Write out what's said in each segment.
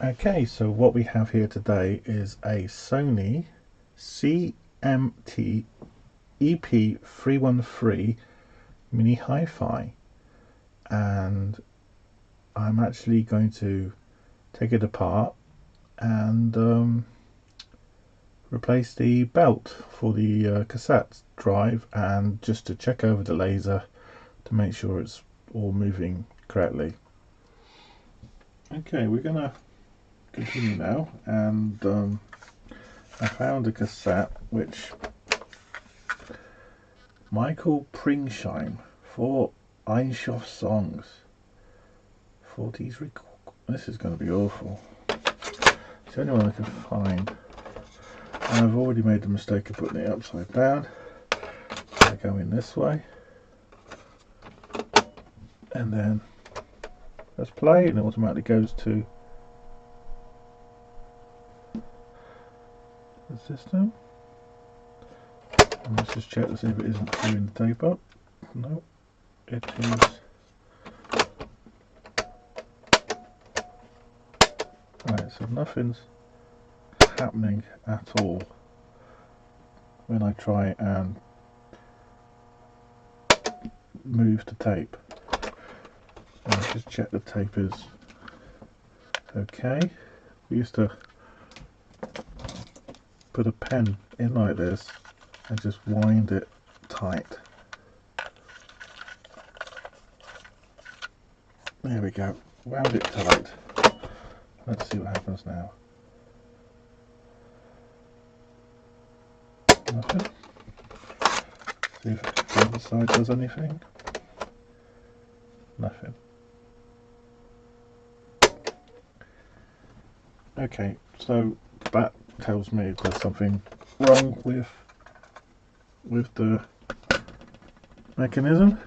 Okay, so what we have here today is a Sony CMT EP313 mini hi-fi, and I'm actually going to take it apart and replace the belt for the cassette drive, and just to check over the laser to make sure it's all moving correctly. Okay, we're gonna continue now, and I found a cassette which Michael Pringsheim for Einshoff songs. 40s record. This is going to be awful. It's the only one I can find, and I've already made the mistake of putting it upside down. I go in this way, and then press play, and it automatically goes to the system. And let's just check to see if it isn't screwing the tape up. No, it is. Right, so nothing's happening at all when I try and move the tape. Let's just check the tape is okay. We used to put a pen in like this and just wind it tight. There we go, wound it tight. Let's see what happens now. Nothing. See if the other side does anything. Nothing. Okay, so that tells me there's something wrong with the mechanism.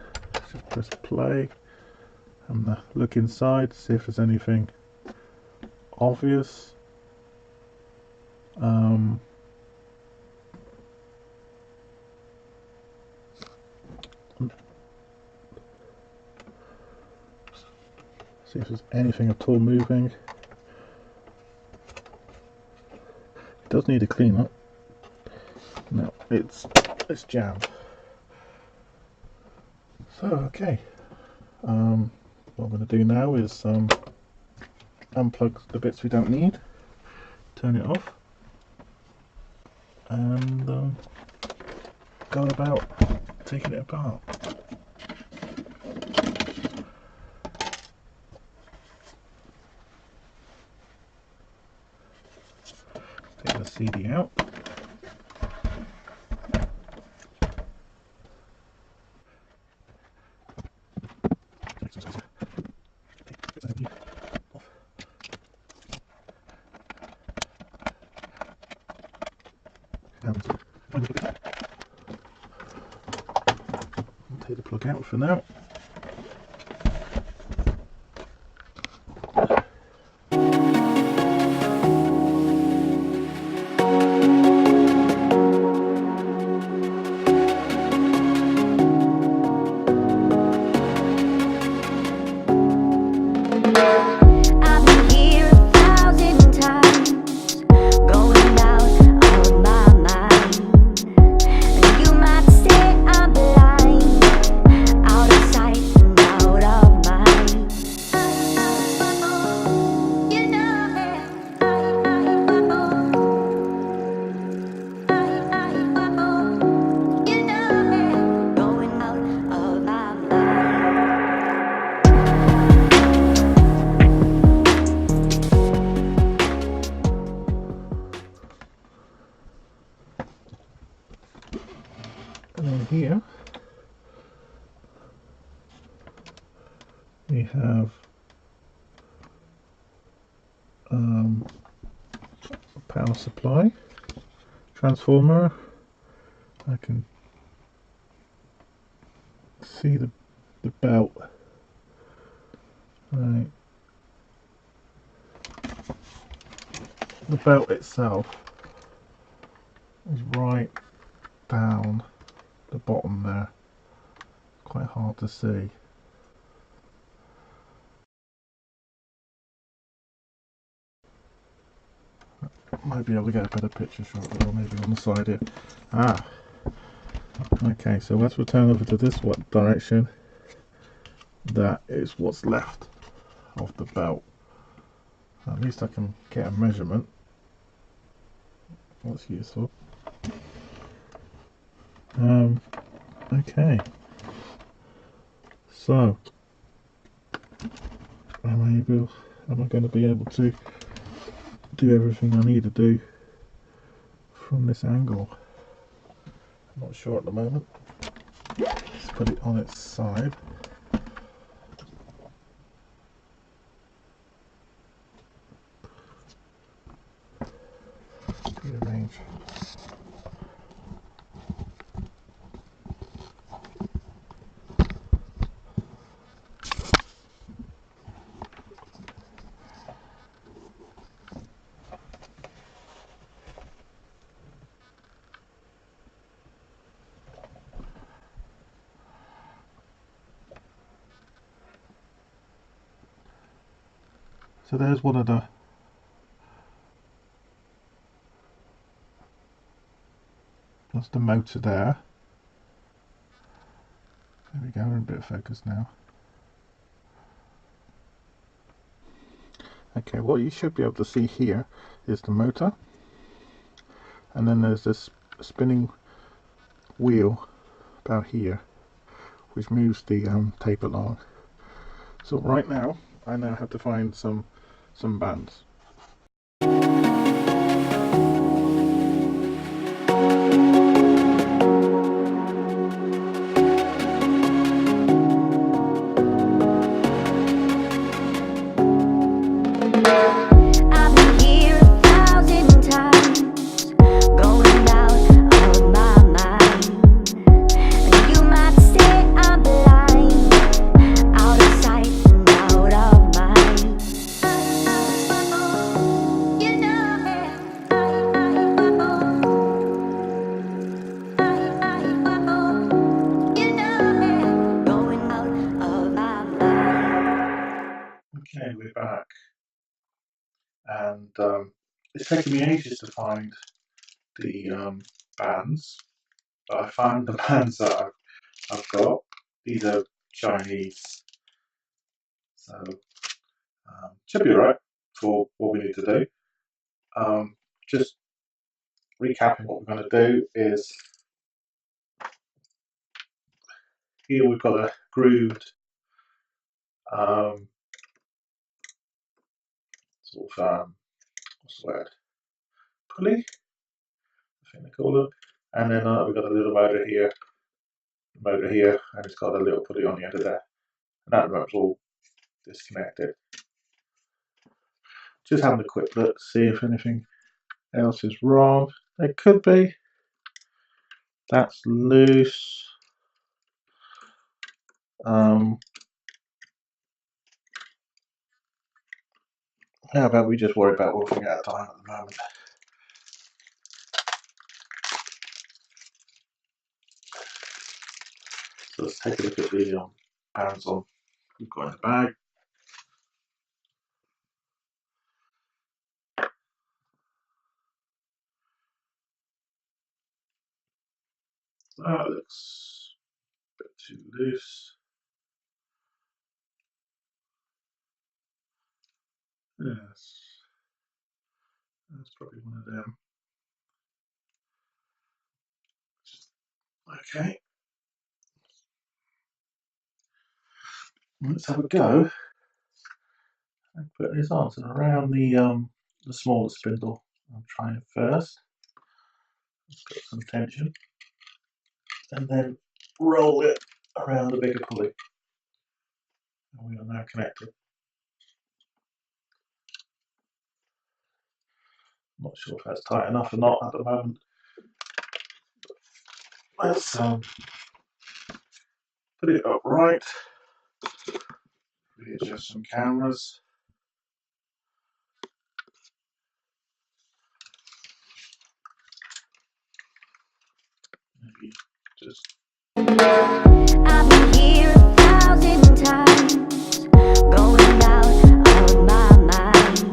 Just press play and look inside to see if there's anything obvious. See if there's anything at all moving. It does need a clean up. No, it's jammed. So okay, what I'm going to do now is unplug the bits we don't need, turn it off, and go about taking it apart. Take the CD out. Take the plug out for now. And then here we have a power supply, transformer. I can see the belt. Right. The belt itself is right down the bottom there. Quite hard to see. might be able to get a better picture shot, or maybe on the side here. Ah, okay, so let's return over to this direction. That is what's left of the belt. At least I can get a measurement. That's useful. Okay. So, am I going to be able to do everything I need to do from this angle? I'm not sure at the moment. Let's put it on its side. Rearrange. So there's one of that's the motor there. There we go, we're in a bit of focus now. Okay, what you should be able to see here is the motor, and then there's this spinning wheel about here which moves the tape along. So right now I have to find some bands. Okay, we're back, and it's taken me ages to find the bands, but I found the bands that I've got. These are Chinese, so should be alright for what we need to do. Just recapping, what we're going to do is, here we've got a grooved sort of what's the word? Pulley, I think they call them. And then we've got a little motor here, and it's got a little pulley on the end of there. And that remote's all disconnected. Just having a quick look to see if anything else is wrong. It could be. That's loose. How about we just worry about one thing at a time at the moment. So let's take a look at the bands on we've got in the bag. That looks a bit too loose. Yes, that's probably one of them. Okay, let's have a go and put this on. So around the smaller spindle, I'm trying first. Let's put some tension, and then roll it around the bigger pulley. And we are now connected. Not sure if that's tight enough or not at the moment. Let's put it upright. Readjust some cameras. Maybe just. I've been here 1,000 times, going out of my mind.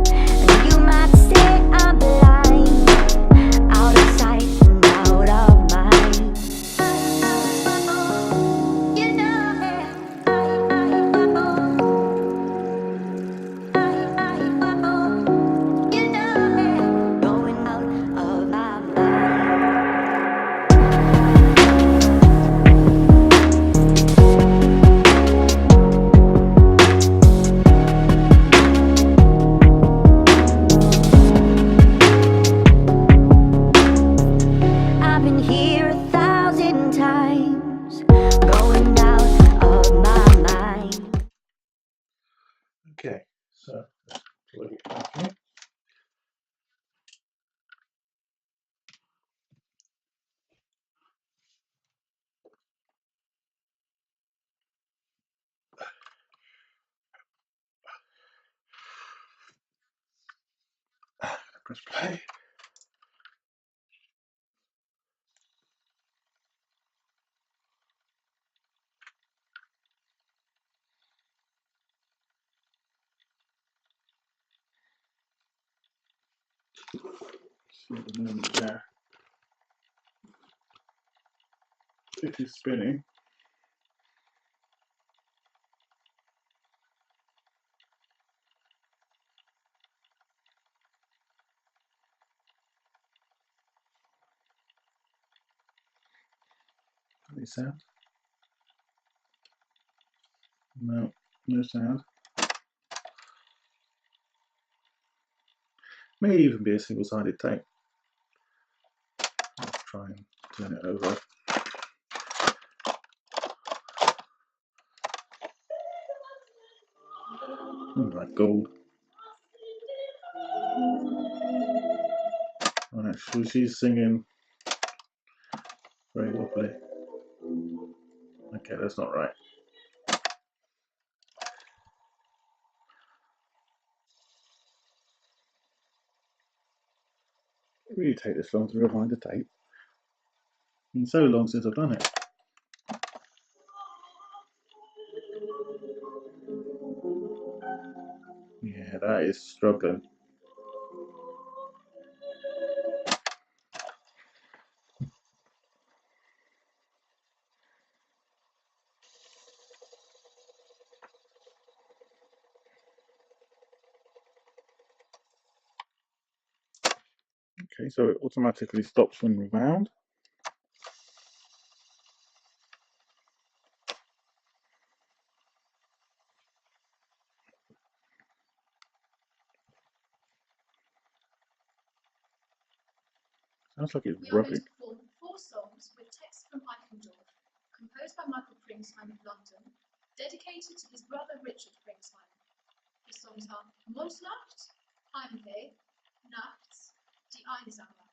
And you might say I'm blind. Okay. Press play. See at the moment there. It is spinning. Any sound? No, no sound. May even be a single-sided tape. Let's try and turn it over. Oh my god. Right, so she's singing very wobbly. Okay, that's not right. It really take this long to rewind the tape. It's been so long since I've done it. Yeah, that is struggling. Okay, so it automatically stops when rewound. Sounds like it's rubbing. We are going to perform 4 songs with text from Eichendorff, composed by Michael Pringsheim of London, dedicated to his brother Richard Pringsheim. The songs are Mondnacht, Heimweh, Nachts, Die Einsamer,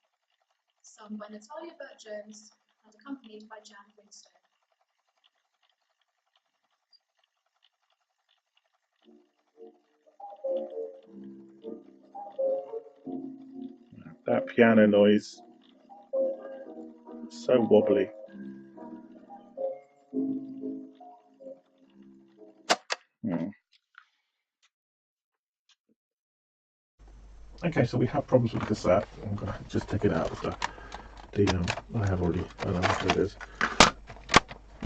sung by Natalia Burt-Jones and accompanied by Jan Winstone. That piano noise, so wobbly. Okay, so we have problems with cassette. I'm going to just take it out of the I have already, I don't know what it is.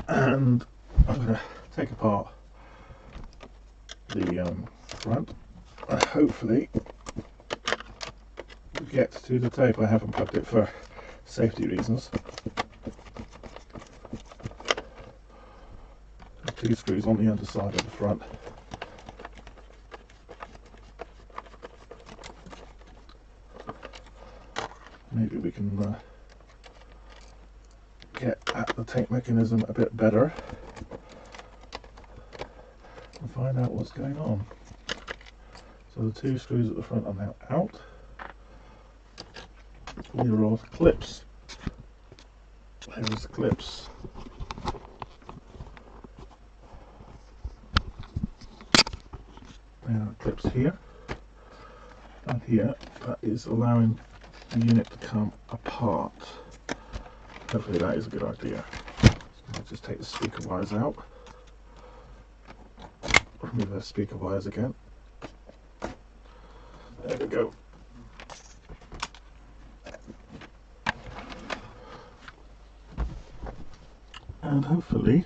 And I'm going to take apart the front. Hopefully get to the tape. I haven't plugged it for safety reasons. 2 screws on the underside of the front. Maybe we can get at the tape mechanism a bit better and find out what's going on. So the 2 screws at the front are now out. These are all clips. There's the clips. There are clips here and here. That is allowing the unit to come apart. Hopefully that is a good idea. So I'll just take the speaker wires out. Remove the speaker wires again. There we go. And hopefully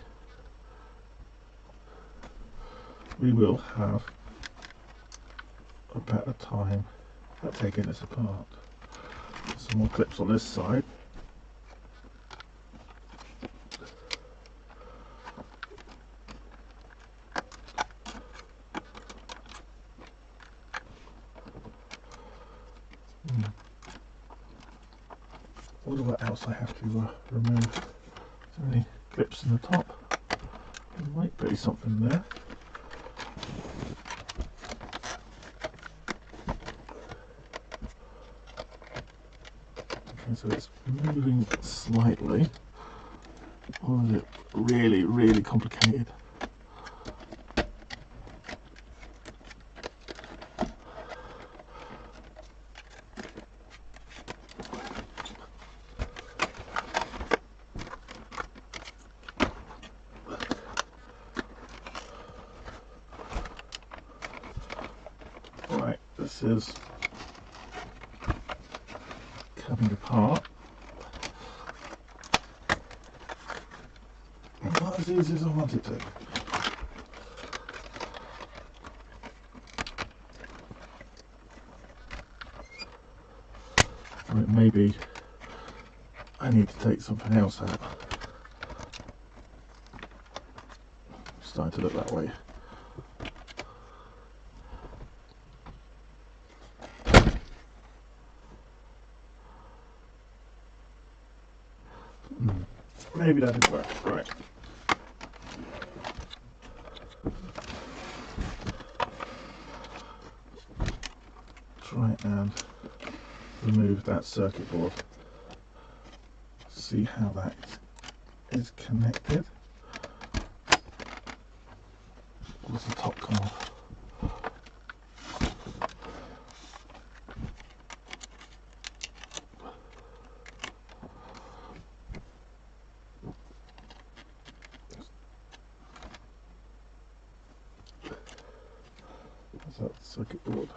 we will have a better time at taking this apart. Some more clips on this side. I wonder what else I have to remove. Is there any clips in the top? There might be something there. so it's moving slightly. Or is it really, really complicated? Right, this is coming apart. Not as easy as I want it to. Or it may be I need to take something else out. It's starting to look that way. Maybe that didn't work. Right. Try and remove that circuit board. See how that is connected. What's the top come off? What's that circuit board?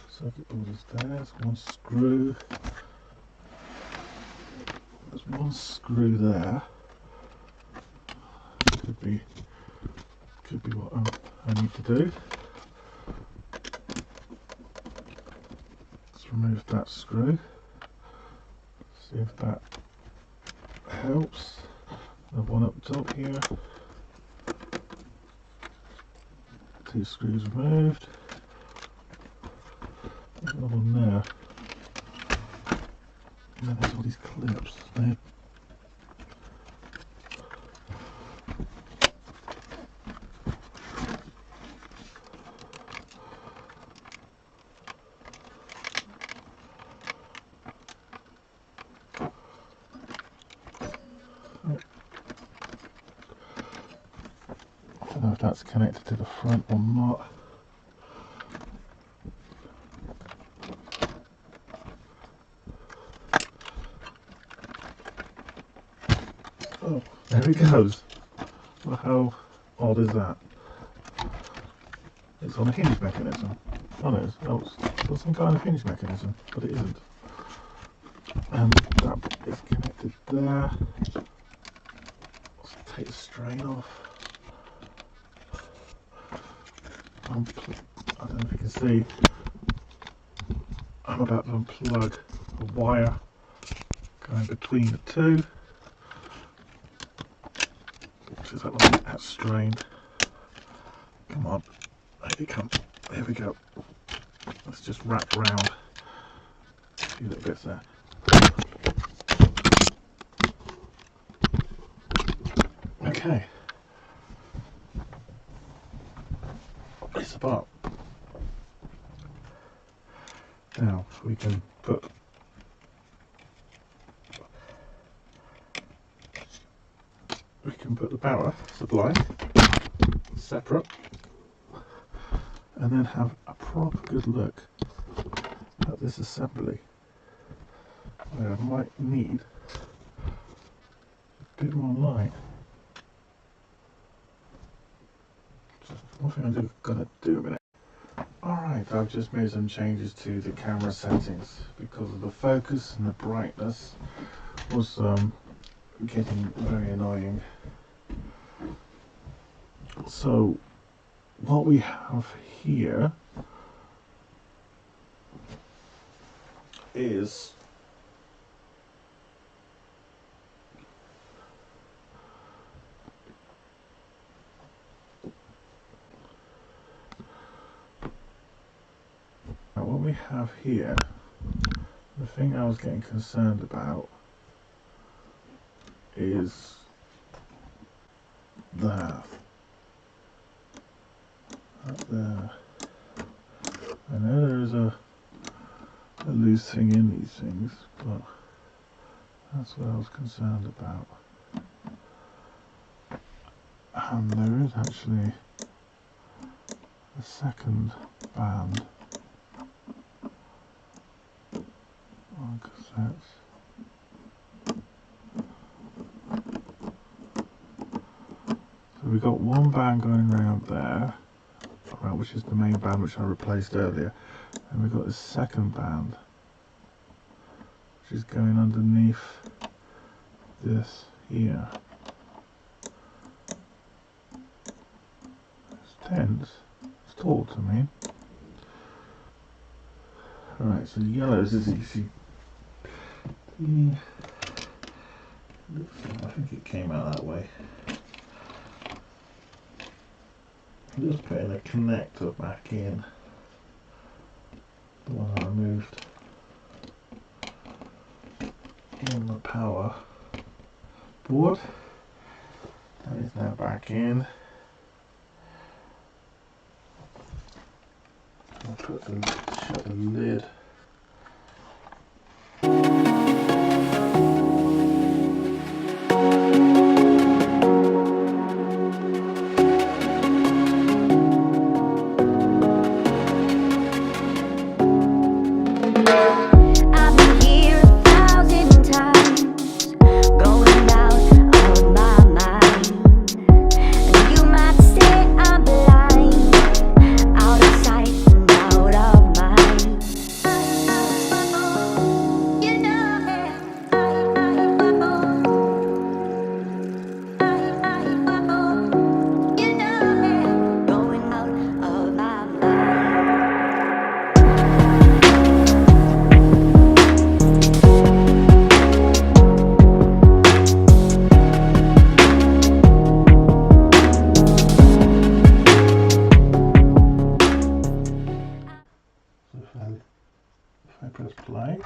Circuit board is there. There's one screw. There's one screw there. Could be what I need to do. Let's remove that screw. See if that helps. Another one up top here. 2 screws removed. Another one there. And then there's all these clips. I don't know if that's connected to the front or not. Oh, there he goes. Well, how odd is that? It's on a hinge mechanism. Oh, no, it's some kind of hinge mechanism, but it isn't. And that is connected there. Let's take the strain off. I don't know if you can see, I'm about to unplug a wire going between the two, which is that strained. Come on, there you come. There we go. Let's just wrap around a few little bits there. Okay. It's apart. Now we can put the power supply separate and then have a proper good look at this assembly, where I might need a bit more light. One thing I'm gonna do a minute. Alright, I've just made some changes to the camera settings because of the focus and the brightness was getting very annoying. So what we have here is the thing I was getting concerned about is that up there. I know there is a loose thing in these things, but That's what I was concerned about. And there is actually a second band on cassettes. So we've got one band going around there, which is the main band which I replaced earlier, and we've got this second band which is going underneath this here. It's tense, it's tall to me. Alright, so the yellows, as you see, I think it came out that way. I'm just putting a connector back in, the one I removed in the power board. That is now back in. I'll shut the lid. If I press play,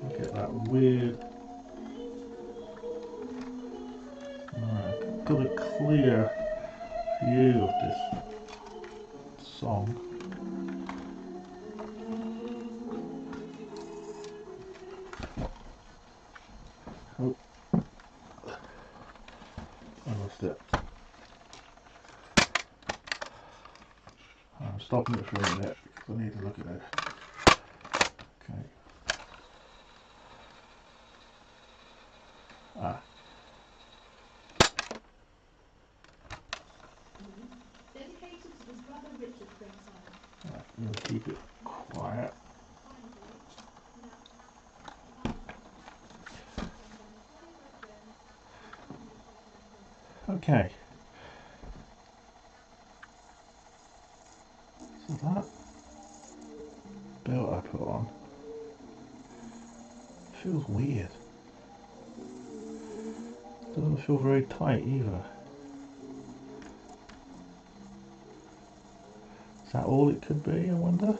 you get that weird. I've got a clear view of this song. Oh, I lost it. I'm stopping it for a minute because I need to look at it. Okay. Dedicated to his brother Richard Pringsheim. Right, I'm going to keep it quiet. Okay. So that belt I put on feels weird. Doesn't feel very tight either. Is that all it could be, I wonder?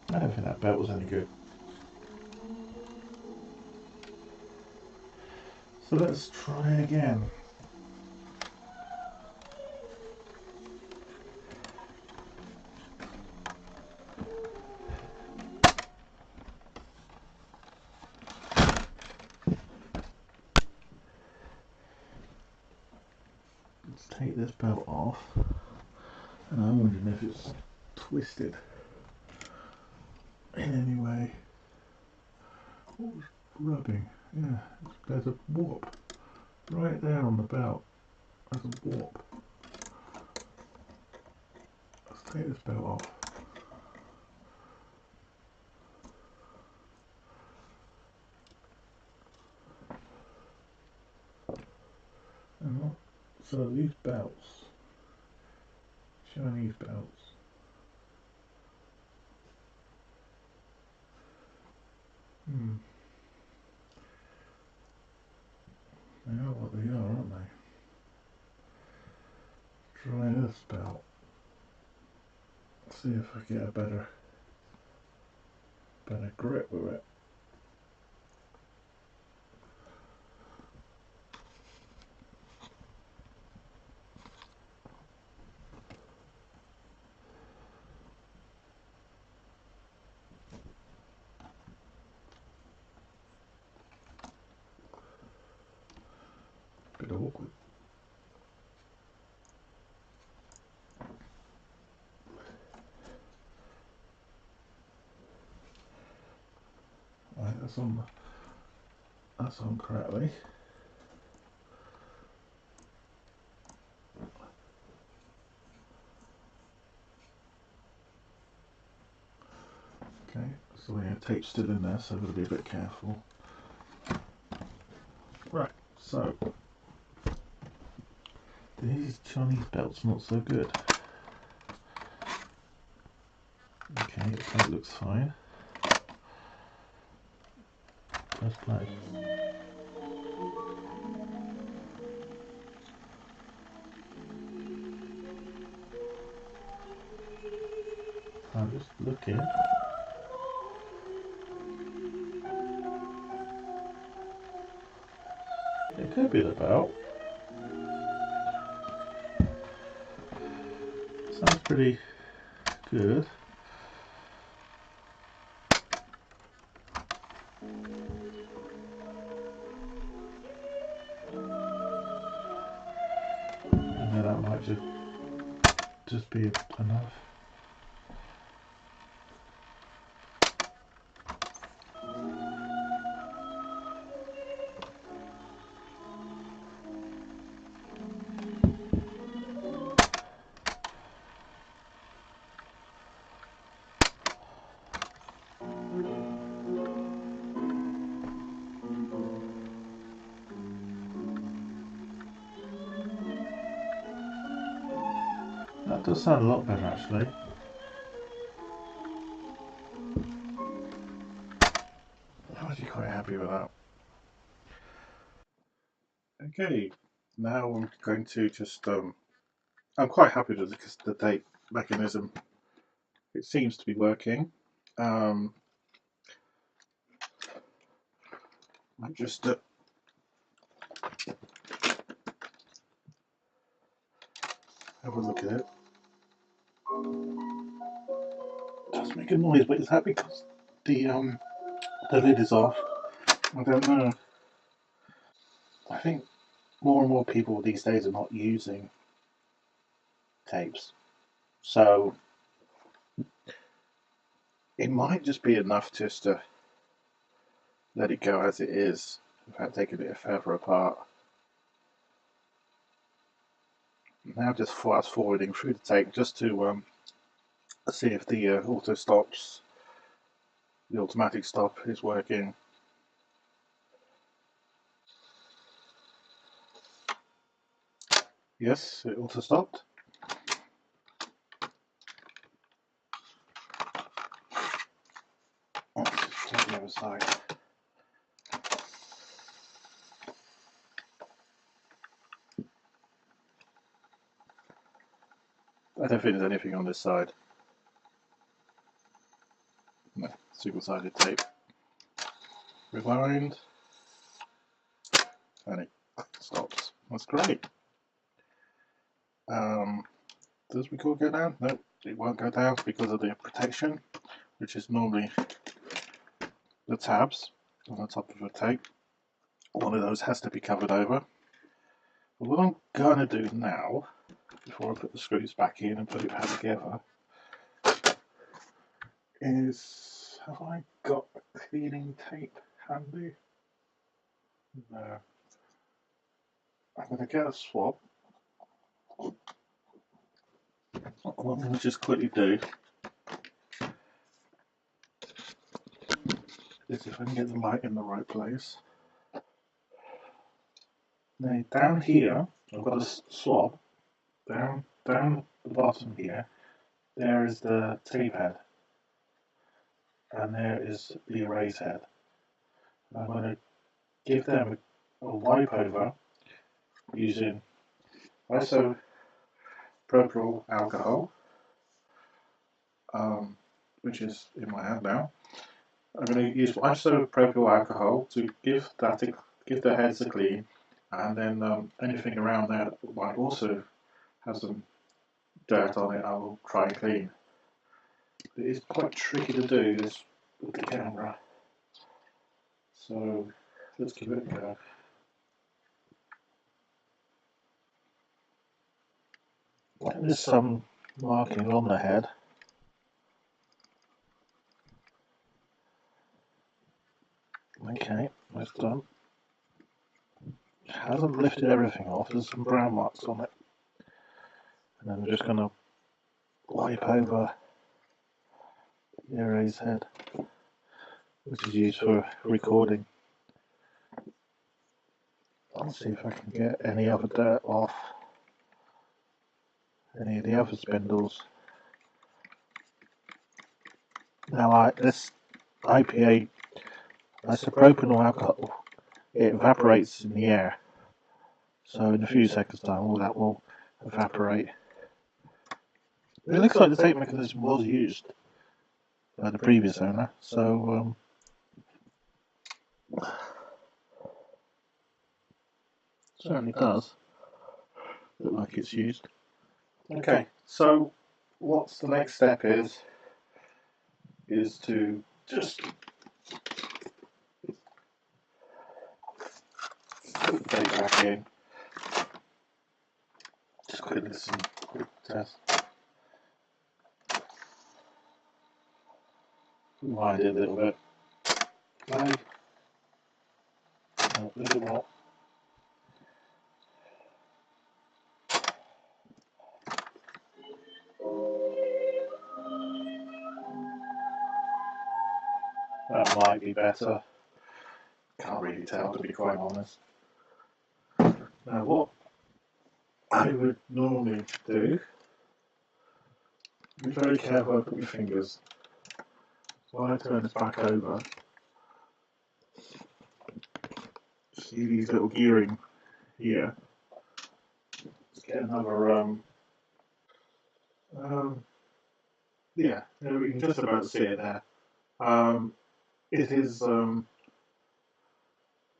I don't think that belt was any good. So let's try again. Let's take this belt off, and I'm wondering if it's twisted in any way. What was rubbing? Yeah, there's a warp right there on the belt. There's a warp. Let's take this belt off. And so these belts, Chinese belts, they are what they are, aren't they? Try this belt. See if I get a better grip with it. that's on correctly. Okay, so the tape's still in there, so I've got to be a bit careful. Right, so these Chinese belts not so good. Okay, that looks fine. Press play. I'm just looking. It could be the belt. Sounds pretty good. And then that might just be enough. That does sound a lot better actually. I'm actually quite happy with that. Okay, now I'm going to just I'm quite happy with the tape mechanism. It seems to be working. I just have a look at it. It does make a noise, but is that because the lid is off? I don't know. I think more and more people these days are not using tapes, so it might just be enough just to let it go as it is without taking it further apart. Now just fast forwarding through the tape just to see if the the automatic stop is working. Yes, it auto stopped. Let's just take the other side. I don't think there's anything on this side. No, single-sided tape. Rewind, and it stops. That's great. Does record go down? No, it won't go down because of the protection, which is normally the tabs on the top of the tape. One of those has to be covered over. But what I'm going to do now, before I put the screws back in and put it back together, is, have I got a cleaning tape handy? No. I'm going to get a swab. What I'm going to just quickly do is, if I can get the light in the right place. Now down here, I've got a swab. Down the bottom here, there is the tape head, and there is the erase head. I'm going to give them a wipe over using isopropyl alcohol, which is in my hand now. I'm going to use isopropyl alcohol to give the heads a clean, and then anything around there that might also have some dirt on it, I will try and clean. It is quite tricky to do this with the camera, so let's give it a go. There's some marking on the head. Okay, that's done. It hasn't lifted everything off, there's some brown marks on it. And then I'm just going to wipe over the erase head, which is used for recording. I'll see if I can get any other dirt off any of the other spindles. Now this IPA, isopropyl alcohol, it evaporates in the air. So in a few seconds time all that will evaporate. It looks like the tape mechanism was used by the previous owner, so certainly does look like it's used. Okay, so what's the next step is to just put the tape back in. Just quickly some quick test. Rewind it a little bit. Play. A little more. That might be better. Can't really tell, to be quite honest. Now what I would normally do, be very careful with your fingers. While I turn this back over, see these little gearing here. Let's get another yeah, we can just about see it there. It is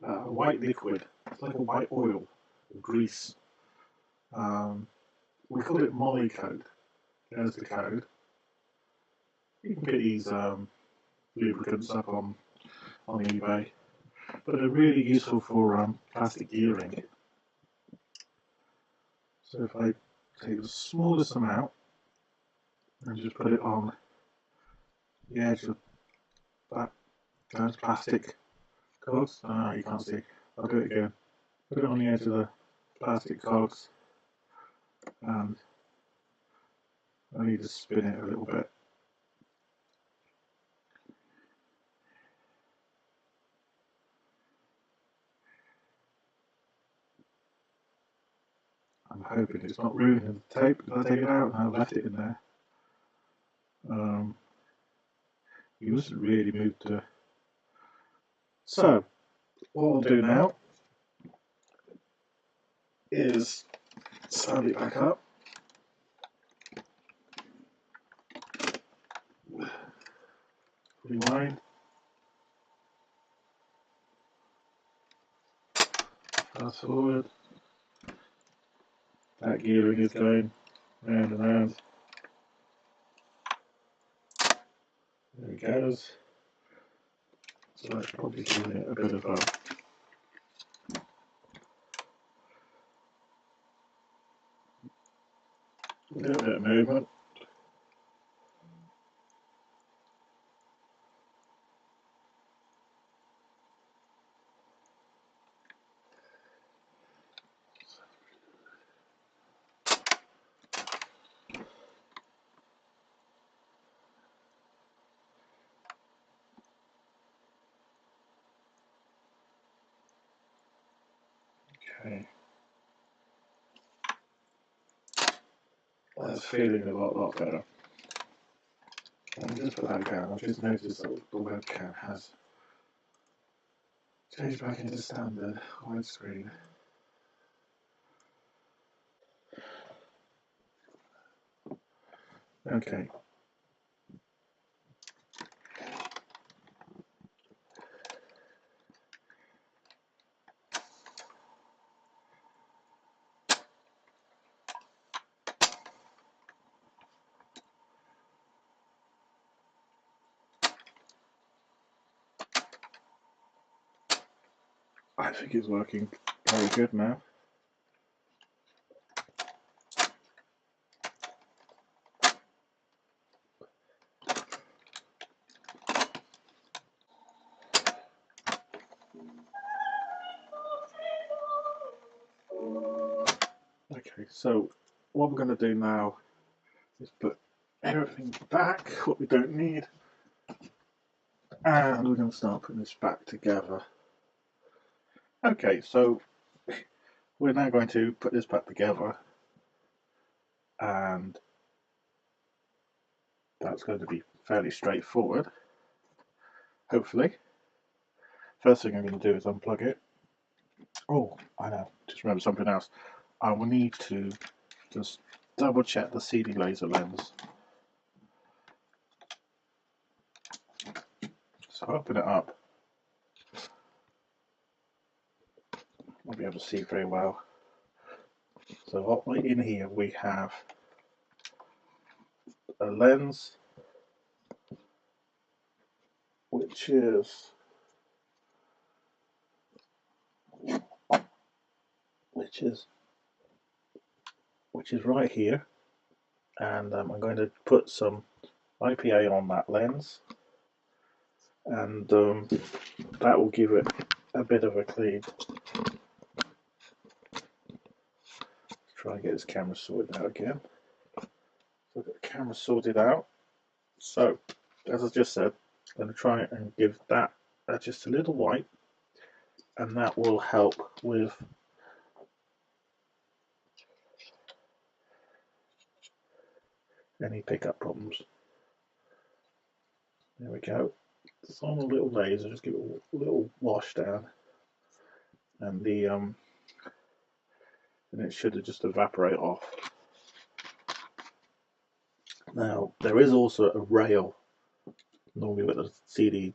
white liquid. It's like a white oil, or grease. We call it molly code. There's the code. You can get these lubricants up on eBay, but they're really useful for plastic gearing. So if I take the smallest amount and just put it on the edge of those plastic cogs. You can't see. I'll do it again. Put it on the edge of the plastic cogs and I need to spin it a little bit. I'm hoping it's not ruining the tape because I take it out and I left it in there. You mustn't really move to. So, what we'll do now is stand it back up. Rewind. Fast forward. That gearing is going round and round. There it goes. So that's probably giving it a bit of a little bit of movement. Okay. That's feeling a lot better. Let me just put that down. I've just noticed that the webcam has changed back into standard widescreen. Okay. I think it's working very good now. so what we're going to do now is put everything back, what we don't need, and we're going to start putting this back together. Okay, so we're now going to put this back together, and that's going to be fairly straightforward, hopefully. First thing I'm going to do is unplug it. Oh, I know, just remember something else. I will need to just double check the CD laser lens. So open it up. Won't be able to see very well. So in here we have a lens, which is right here, and I'm going to put some IPA on that lens, and that will give it a bit of a clean. Try and get this camera sorted out again. So I've got the camera sorted out. So, as I just said, I'm going to try and give that just a little white, and that will help with any pickup problems. There we go. It's on a little laser, just give it a little wash down, and it should just evaporate off. Now there is also a rail, normally where the CD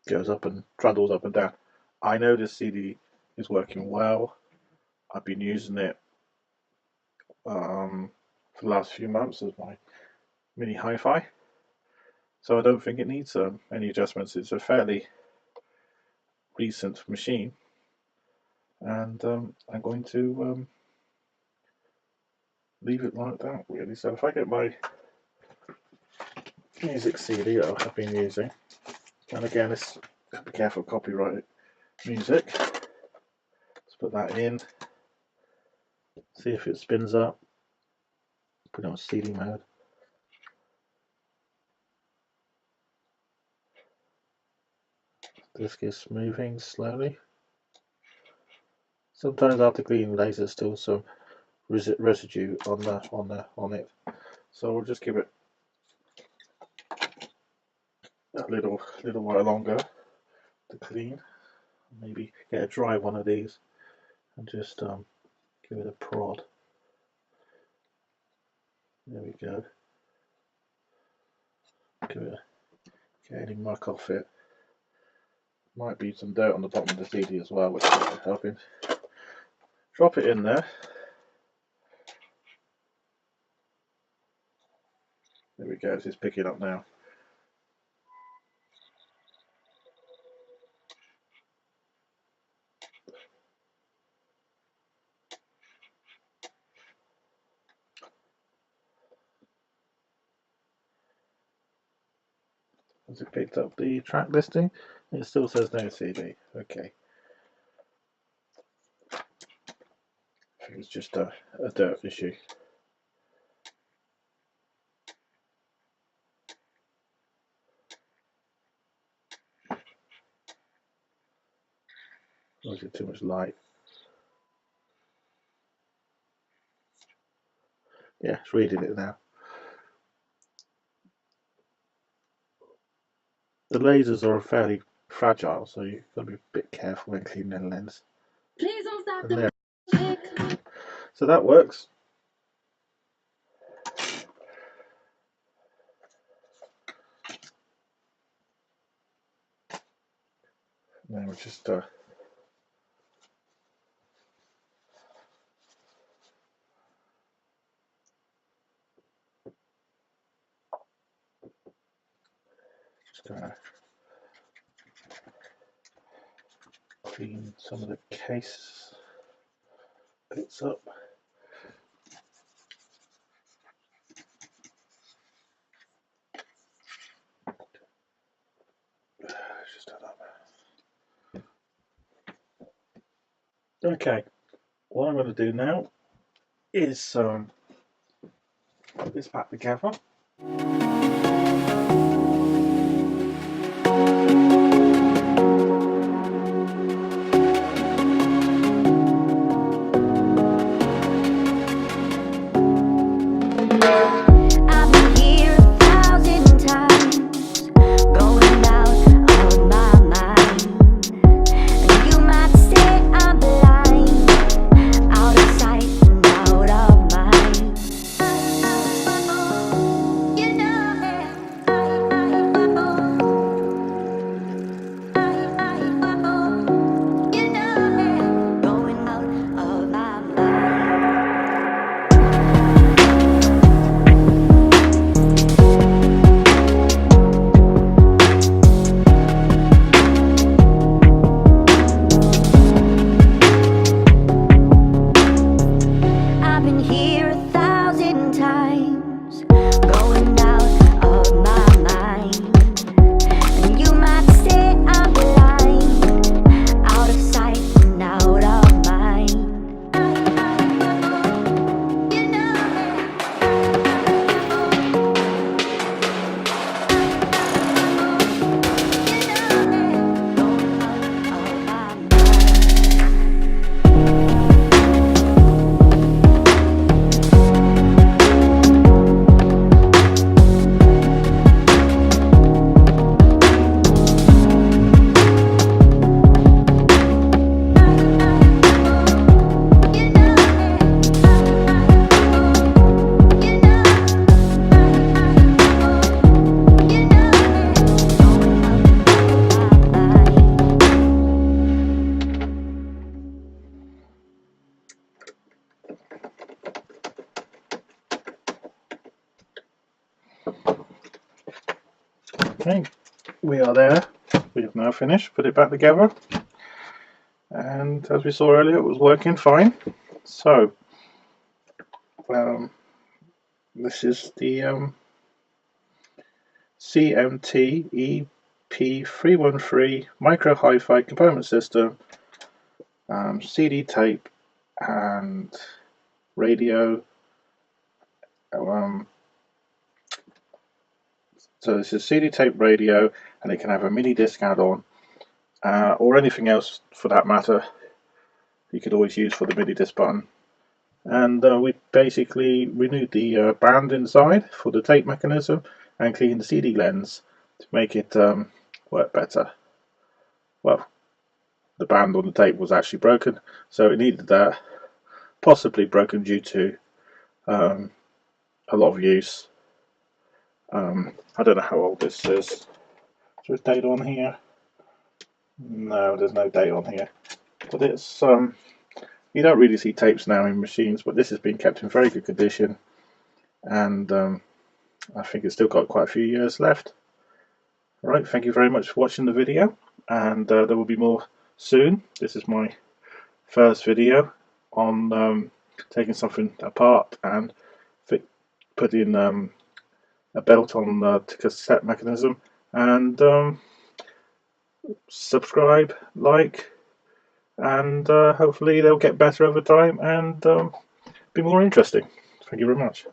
goes up and trundles up and down. I know this CD is working well. I've been using it for the last few months as my mini hi-fi, so I don't think it needs any adjustments. It's a fairly recent machine, and I'm going to leave it like that, really. So if I get my music CD that I have been using, and again, this, be careful, copyright music. Let's put that in, see if it spins up, put it on CD mode. Disc is moving slowly. Sometimes after cleaning lasers, there's still some residue on it. So we'll just give it a little while longer to clean. Maybe get a dry one of these and just give it a prod. There we go. Get any muck off it. Might be some dirt on the bottom of the CD as well, which is helping. Drop it in there. There we go, it's just picking up now. Has it picked up the track listing? It still says no CD. Okay. I think it's just a dirt issue. Or is it too much light? Yeah, it's reading it now. The lasers are fairly fragile, so you've got to be a bit careful when cleaning the lens. Please don't stop the music. So that works. Now we're just gonna clean some of the case bits up. Just okay, what I'm going to do now is put this back together. Okay, we are there. We have now finished, put it back together, and as we saw earlier, it was working fine. So, this is the CMT EP313 micro hi-fi component system, CD tape and radio. So this is CD tape radio, and it can have a mini disc add-on, or anything else for that matter. You could always use for the mini disc button. And we basically renewed the band inside for the tape mechanism and cleaned the CD lens to make it work better. Well, the band on the tape was actually broken, so it needed that, possibly broken due to a lot of use. I don't know how old this is. Is there a date on here? No, there's no date on here. But it's you don't really see tapes now in machines, but this has been kept in very good condition, and I think it's still got quite a few years left. Alright, thank you very much for watching the video, and there will be more soon. This is my first video on taking something apart and putting a belt on the cassette mechanism. And subscribe, like, and hopefully they'll get better over time and be more interesting. Thank you very much.